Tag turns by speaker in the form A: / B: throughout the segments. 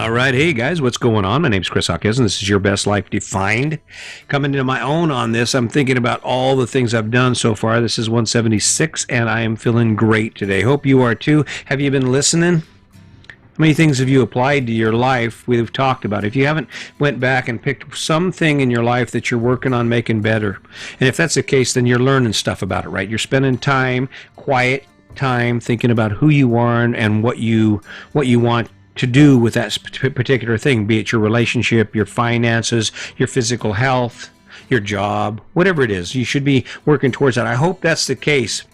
A: All right, hey guys, what's going on? My name's Chris Hawkins, and this is Your Best Life Defined. Coming into my own on this, I'm thinking about all the things I've done so far. This is 176, and I am feeling great today. Hope you are too. Have you been listening? How many things have you applied to your life we've talked about? If you haven't went back and picked something in your life that you're working on making better, and if that's the case, then you're learning stuff about it, right? You're spending time, quiet time, thinking about who you are and what you want to do with that particular thing, be it your relationship, your finances, your physical health, your job, whatever it is. You should be working towards that. I hope that's the case.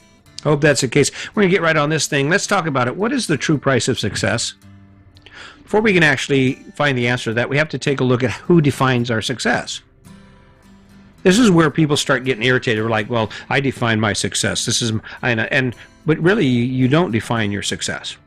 A: We're going to get right on this thing. Let's talk about it. What is the true price of success? Before we can actually find the answer to that, we have to take a look at who defines our success. This is where people start getting irritated. We're like, well, I define my success. But really, you don't define your success.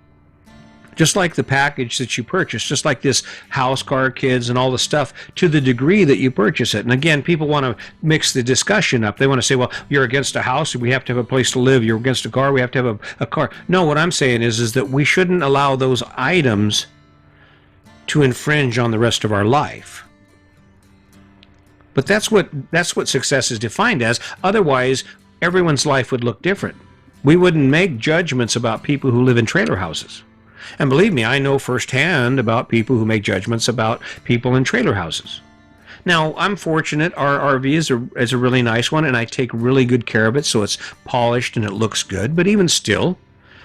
A: Just like the package that you purchase, just like this house, car, kids, and all the stuff, to the degree that you purchase it. And again, people want to mix the discussion up. They want to say, well, you're against a house, we have to have a place to live. You're against a car, we have to have a car. No, what I'm saying is that we shouldn't allow those items to infringe on the rest of our life. But that's what success is defined as. Otherwise, everyone's life would look different. We wouldn't make judgments about people who live in trailer houses. And believe me, I know firsthand about people who make judgments about people in trailer houses. Now, I'm fortunate. Our RV is a really nice one, and I take really good care of it, so it's polished and it looks good. But even still,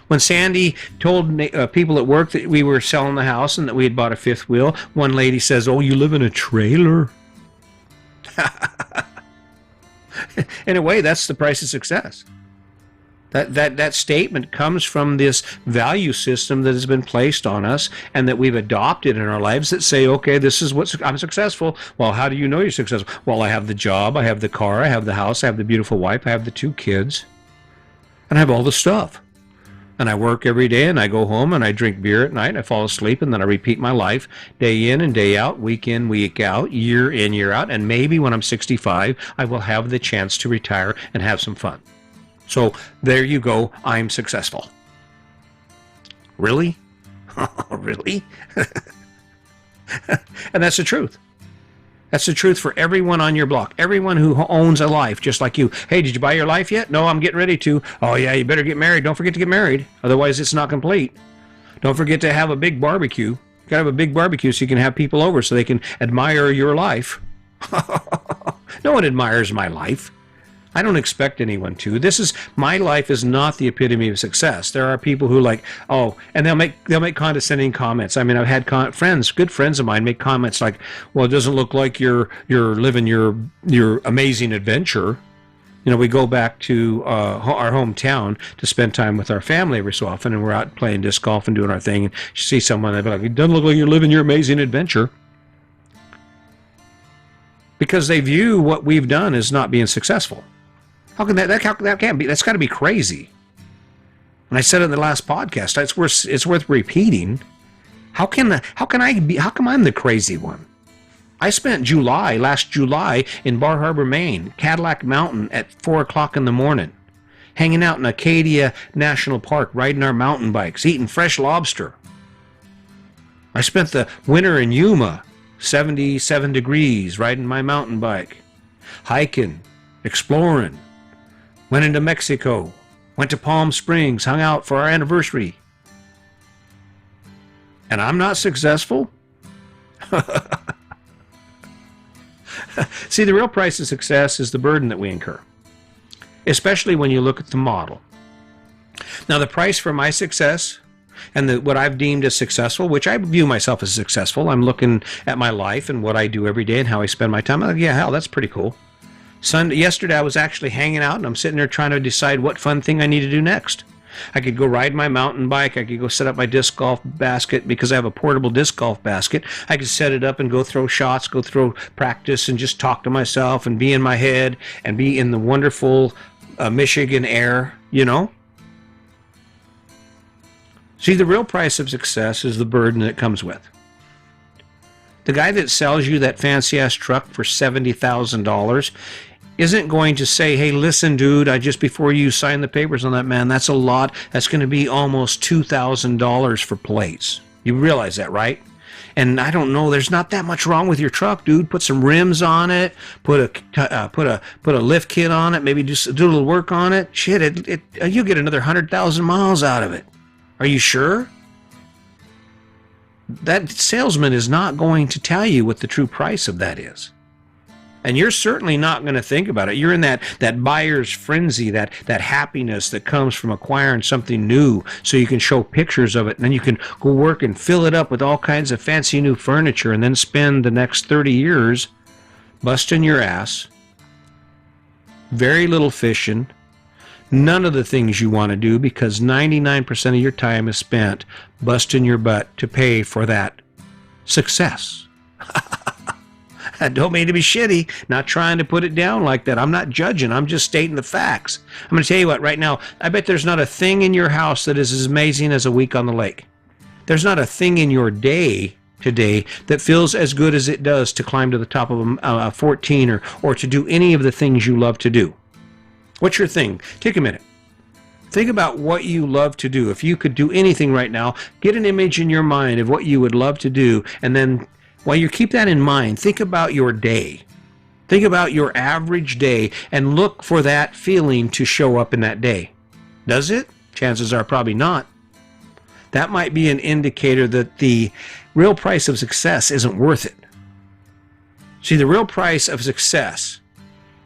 A: when Sandy told people at work that we were selling the house and that we had bought a fifth wheel, one lady says, "Oh, you live in a trailer?" In a way, that's the price of success. That statement comes from this value system that has been placed on us and that we've adopted in our lives that say, okay, this is what I'm successful. Well, how do you know you're successful? Well, I have the job, I have the car, I have the house, I have the beautiful wife, I have the 2 kids, and I have all the stuff. And I work every day, and I go home, and I drink beer at night, and I fall asleep, and then I repeat my life day in and day out, week in, week out, year in, year out, and maybe when I'm 65, I will have the chance to retire and have some fun. So there you go, I'm successful. Really? Really? And that's the truth. That's the truth for everyone on your block, everyone who owns a life just like you. Hey, did you buy your life yet? No, I'm getting ready to. Oh yeah, you better get married. Don't forget to get married. Otherwise it's not complete. Don't forget to have a big barbecue. You gotta have a big barbecue so you can have people over so they can admire your life. No one admires my life. I don't expect anyone to. My life is not the epitome of success. There are people who and they'll make condescending comments. I mean, I've had good friends of mine make comments like, well, it doesn't look like you're living your amazing adventure. You know, we go back to our hometown to spend time with our family every so often, and we're out playing disc golf and doing our thing, and you see someone, they'll be like, it doesn't look like you're living your amazing adventure. Because they view what we've done as not being successful. How can that can't be? That's got to be crazy. And I said it in the last podcast. It's worth repeating. How come I'm the crazy one? I spent last July in Bar Harbor, Maine, Cadillac Mountain at 4:00 in the morning, hanging out in Acadia National Park, riding our mountain bikes, eating fresh lobster. I spent the winter in Yuma, 77 degrees, riding my mountain bike, hiking, exploring. Went into Mexico, went to Palm Springs, hung out for our anniversary. And I'm not successful? See, the real price of success is the burden that we incur, especially when you look at the model. Now, the price for my success and what I've deemed as successful, which I view myself as successful, I'm looking at my life and what I do every day and how I spend my time. I'm like, yeah, hell, that's pretty cool. Yesterday I was actually hanging out and I'm sitting there trying to decide what fun thing I need to do next. I could go ride my mountain bike. I could go set up my disc golf basket because I have a portable disc golf basket. I could set it up and go throw shots, go throw practice and just talk to myself and be in my head and be in the wonderful Michigan air, you know? See, the real price of success is the burden that it comes with. The guy that sells you that fancy-ass truck for $70,000 isn't going to say, hey, listen, dude, before you sign the papers on that, man, that's a lot. That's going to be almost $2,000 for plates. You realize that, right?
B: And I don't know, there's not that much wrong with your truck, dude. Put some rims on it, put a lift kit on it, maybe do a little work on it. Shit, you'll get another 100,000 miles out of it. Are you sure? That salesman is not going to tell you what the true price of that is. And you're certainly not going to think about it. You're in that buyer's frenzy, that happiness that comes from acquiring something new so you can show pictures of it. And then you can go work and fill it up with all kinds of fancy new furniture and then spend the next 30 years busting your ass, very little fishing, none of the things you want to do because 99% of your time is spent busting your butt to pay for that success. I don't mean to be shitty, not trying to put it down like that. I'm not judging. I'm just stating the facts. I'm going to tell you what, right now, I bet there's not a thing in your house that is as amazing as a week on the lake. There's not a thing in your day today that feels as good as it does to climb to the top of a 14 or to do any of the things you love to do. What's your thing? Take a minute. Think about what you love to do. If you could do anything right now, get an image in your mind of what you would love to do, and then while you keep that in mind, think about your day. Think about your average day and look for that feeling to show up in that day. Does it? Chances are probably not. That might be an indicator that the real price of success isn't worth it. See, the real price of success,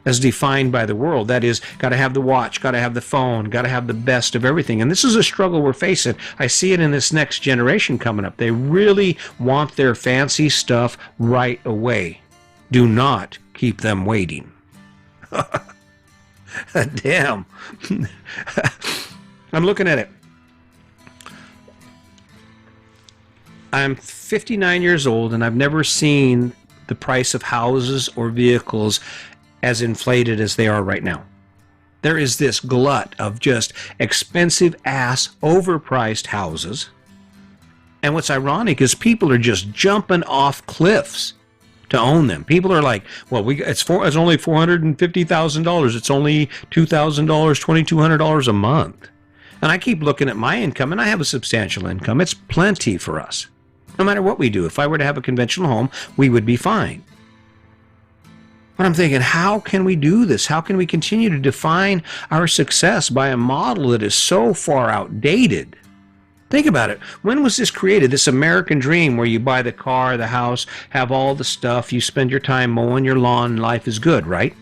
B: as defined by the world, that is, got to have the watch, got to have the phone, got to have the best of everything. And this is a struggle we're facing. I see it in this next generation coming up. They really want their fancy stuff right away. Do not keep them waiting. Damn. I'm looking at it. I'm 59 years old and I've never seen the price of houses or vehicles as inflated as they are right now. There is this glut of just expensive ass overpriced houses. And what's ironic is people are just jumping off cliffs to own them. People are like, well, it's only $450,000. It's only $2,000, $2,200 a month. And I keep looking at my income, and I have a substantial income. It's plenty for us. No matter what we do, if I were to have a conventional home, we would be fine. But I'm thinking, how can we do this? How can we continue to define our success by a model that is so far outdated? Think about it. When was this created? This American dream where you buy the car, the house, have all the stuff, you spend your time mowing your lawn, and life is good, right?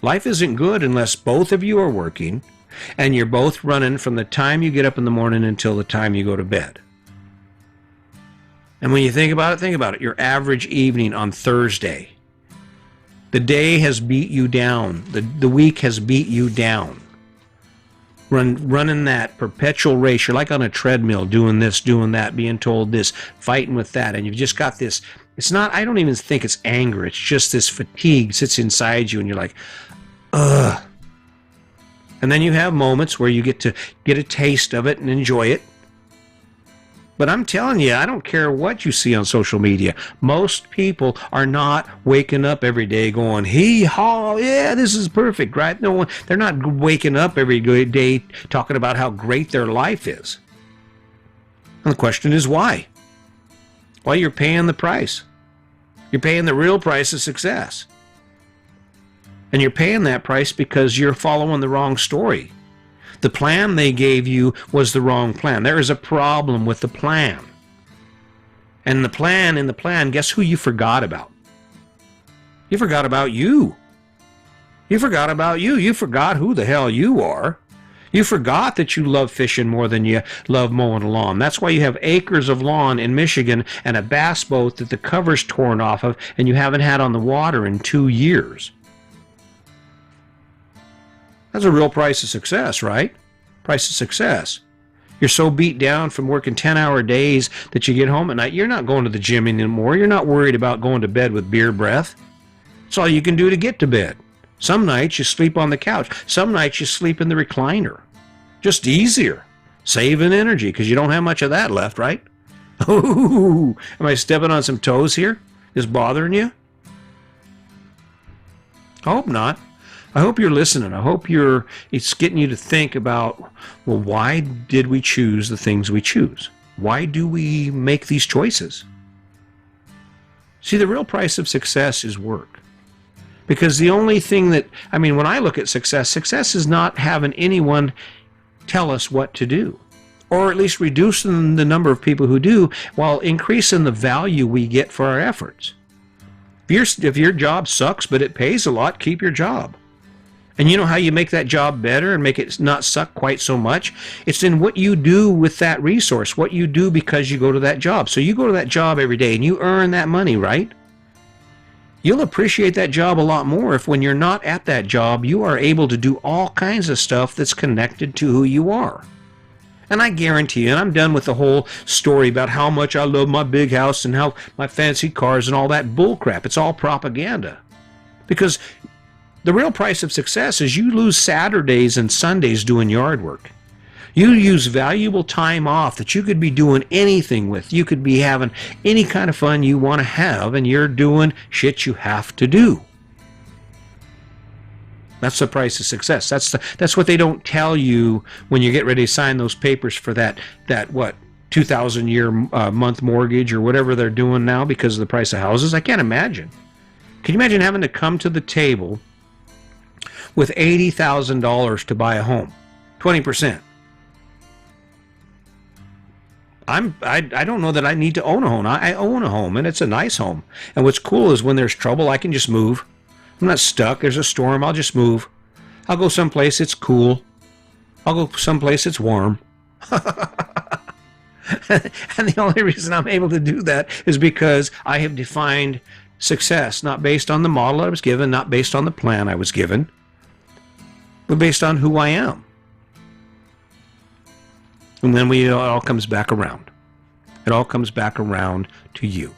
B: Life isn't good unless both of you are working and you're both running from the time you get up in the morning until the time you go to bed. And when you think about it, your average evening on Thursday. The day has beat you down. The week has beat you down. Running that perpetual race. You're like on a treadmill, doing this, doing that, being told this, fighting with that. And you've just got this, it's not, I don't even think it's anger. It's just this fatigue sits inside you and you're like, ugh. And then you have moments where you get to get a taste of it and enjoy it. But I'm telling you, I don't care what you see on social media. Most people are not waking up every day going, hee-haw, yeah, this is perfect, right? No, they're not waking up every day talking about how great their life is. And the question is why? Well, you're paying the price. You're paying the real price of success. And you're paying that price because you're following the wrong story. The plan they gave you was the wrong plan. There is a problem with the plan. And in the plan, guess who you forgot about? You forgot about you. You forgot about you. You forgot who the hell you are. You forgot that you love fishing more than you love mowing a lawn. That's why you have acres of lawn in Michigan and a bass boat that the cover's torn off of and you haven't had on the water in 2 years. That's a real price of success, right? Price of success. You're so beat down from working 10-hour days that you get home at night. You're not going to the gym anymore. You're not worried about going to bed with beer breath. It's all you can do to get to bed. Some nights you sleep on the couch. Some nights you sleep in the recliner. Just easier. Saving energy because you don't have much of that left, right? Ooh, am I stepping on some toes here? Is bothering you? I hope not. I hope you're listening. I hope it's getting you to think about, well, why did we choose the things we choose? Why do we make these choices? See, the real price of success is work. Because the only thing that, when I look at success, success is not having anyone tell us what to do, or at least reducing the number of people who do while increasing the value we get for our efforts. If your job sucks but it pays a lot, keep your job. And you know how you make that job better and make it not suck quite so much? It's in what you do with that resource, what you do because you go to that job. So you go to that job every day and you earn that money, right? You'll appreciate that job a lot more if when you're not at that job, you are able to do all kinds of stuff that's connected to who you are. And I guarantee you, and I'm done with the whole story about how much I love my big house and how my fancy cars and all that bull crap. It's all propaganda. Because the real price of success is you lose Saturdays and Sundays doing yard work. You use valuable time off that you could be doing anything with. You could be having any kind of fun you want to have, and you're doing shit you have to do. That's the price of success. That's what they don't tell you when you get ready to sign those papers for that 2,000-year month mortgage or whatever they're doing now because of the price of houses. I can't imagine. Can you imagine having to come to the table with $80,000 to buy a home? 20%. I don't know that I need to own a home. I own a home, and it's a nice home. And what's cool is when there's trouble, I can just move. I'm not stuck. There's a storm. I'll just move. I'll go someplace it's cool. I'll go someplace it's warm. And the only reason I'm able to do that is because I have defined success, not based on the model I was given, not based on the plan I was given, but based on who I am. And then it all comes back around. It all comes back around to you.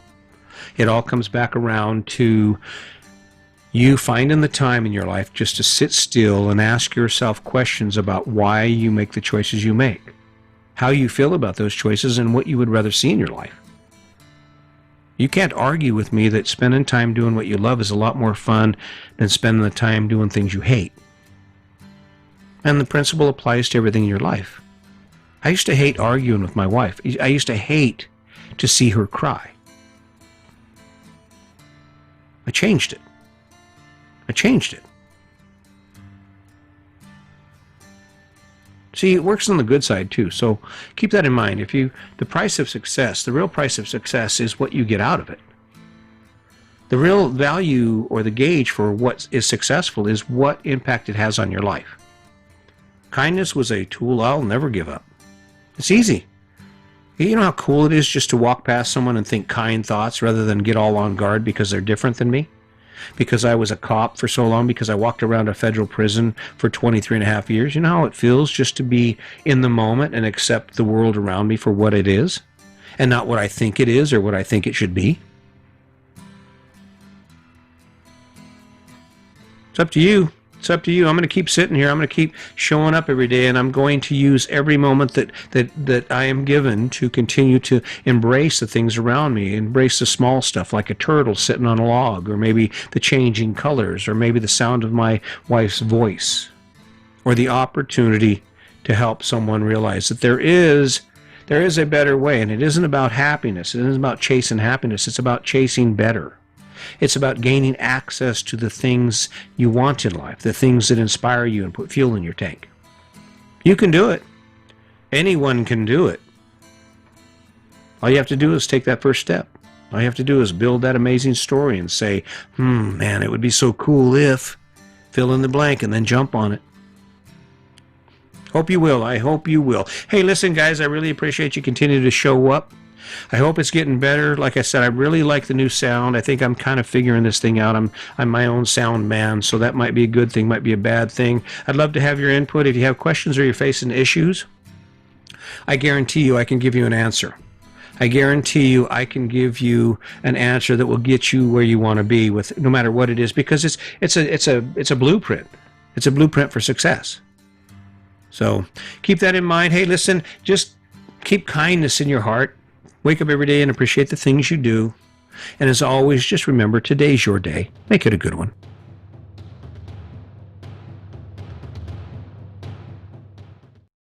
B: It all comes back around to you finding the time in your life just to sit still and ask yourself questions about why you make the choices you make, how you feel about those choices, and what you would rather see in your life. You can't argue with me that spending time doing what you love is a lot more fun than spending the time doing things you hate. And the principle applies to everything in your life. I used to hate arguing with my wife. I used to hate to see her cry. I changed it. See, it works on the good side too. So keep that in mind. The price of success, the real price of success is what you get out of it. The real value or the gauge for what is successful is what impact it has on your life. Kindness was a tool I'll never give up. It's easy. You know how cool it is just to walk past someone and think kind thoughts rather than get all on guard because they're different than me? Because I was a cop for so long, because I walked around a federal prison for 23 and a half years. You know how it feels just to be in the moment and accept the world around me for what it is and not what I think it is or what I think it should be? It's up to you. It's up to you. I'm going to keep sitting here. I'm going to keep showing up every day, and I'm going to use every moment that I am given to continue to embrace the things around me, embrace the small stuff like a turtle sitting on a log, or maybe the changing colors, or maybe the sound of my wife's voice, or the opportunity to help someone realize that there is a better way, and it isn't about happiness. It isn't about chasing happiness. It's about chasing better. It's about gaining access to the things you want in life, the things that inspire you and put fuel in your tank. You can do it. Anyone can do it. All you have to do is take that first step. All you have to do is build that amazing story and say, man, it would be so cool if, fill in the blank, and then jump on it. Hope you will. I hope you will. Hey, listen, guys, I really appreciate you continuing to show up. I hope it's getting better. Like I said, I really like the new sound. I think I'm kind of figuring this thing out. I'm my own sound man, so that might be a good thing, might be a bad thing. I'd love to have your input. If you have questions or you're facing issues, I guarantee you I can give you an answer. I guarantee you I can give you an answer that will get you where you want to be with no matter what it is, because it's a blueprint. It's a blueprint for success. So keep that in mind. Hey, listen, just keep kindness in your heart. Wake up every day and appreciate the things you do. And as always, just remember, today's your day. Make it a good one.